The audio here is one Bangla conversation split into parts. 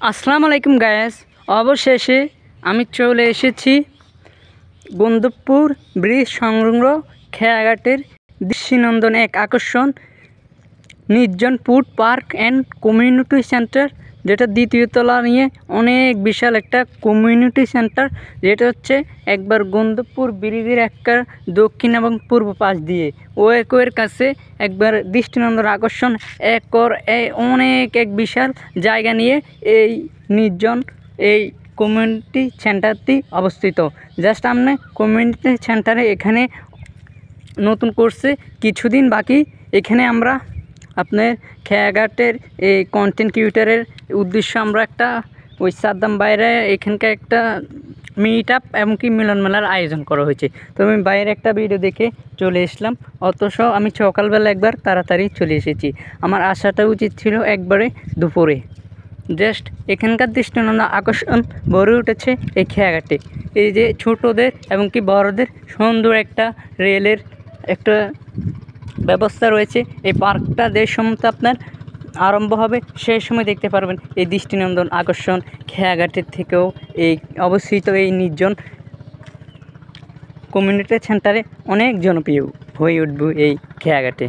আসসালামু আলাইকুম গায়েস, অবশেষে আমি চলে এসেছি গন্ধবপুর ব্রিজ সংলগ্ন খেয়াঘাটের দৃষ্টিনন্দন এক আকর্ষণ নির্জন food park and community centre, যেটা দ্বিতীয় তলা নিয়ে অনেক বিশাল একটা কমিউনিটি সেন্টার, যেটা হচ্ছে একবার গন্ধবপুর ব্রিজের একটা দক্ষিণ এবং পূর্ব পাশ দিয়ে ও একর কাছে একবার দৃষ্টিনন্দন আকর্ষণ অনেক এক বিশাল জায়গা নিয়ে এই নির্জন এই কমিউনিটি সেন্টারটি অবস্থিত। জাস্ট আপনি কমিউনিটি সেন্টারে এখানে নতুন করছে, কিছুদিন বাকি। এখানে আমরা আপনার খেয়াঘাটের এই কন্টেন্ট ক্রিয়েটরের উদ্দেশ্য আমরা একটা ওই সাদ্দাম বাইরে এখানকার একটা মিট আপ এমনকি মিলন মেলার আয়োজন করা হয়েছে। তো আমি বাইরে একটা ভিডিও দেখে চলে এসলাম, অথচ আমি সকালবেলা একবার তাড়াতাড়ি চলে এসেছি। আমার আসাটা উচিত ছিল একবারে দুপুরে। জাস্ট এখানকার দৃষ্টিনন্দন আকর্ষণ ভরে উঠেছে এই খেয়াঘাটে। এই যে ছোটোদের এবং কি বড়দের সুন্দর একটা রেলের একটা ব্যবস্থা রয়েছে। এই পার্কটা যে সময় আপনার আরম্ভ হবে সেই সময় দেখতে পারবেন এই দৃষ্টিনন্দন আকর্ষণ খেয়াঘাটের থেকেও এই অবস্থিত এই নির্জন কমিউনিটি সেন্টারে অনেক জনপ্রিয় হয়ে উঠবে এই খেয়াঘাটে।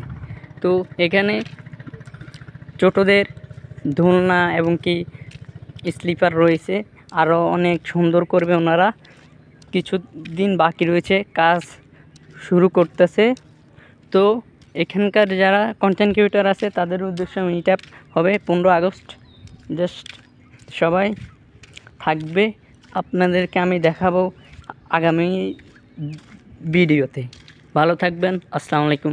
তো এখানে ছোটোদের দোলনা এবং কি স্লিপার রয়েছে, আরও অনেক সুন্দর করবে ওনারা। কিছু দিন বাকি রয়েছে, কাজ শুরু করতেছে। তো এখানকার যারা কন্টেন্ট ক্রিয়েটর আছে তাদের উদ্দেশ্যে মিট আপ হবে 15 আগস্ট। জাস্ট সবাই থাকবে, আপনাদেরকে আমি দেখাবো আগামী ভিডিওতে। ভালো থাকবেন, আসসালামু আলাইকুম।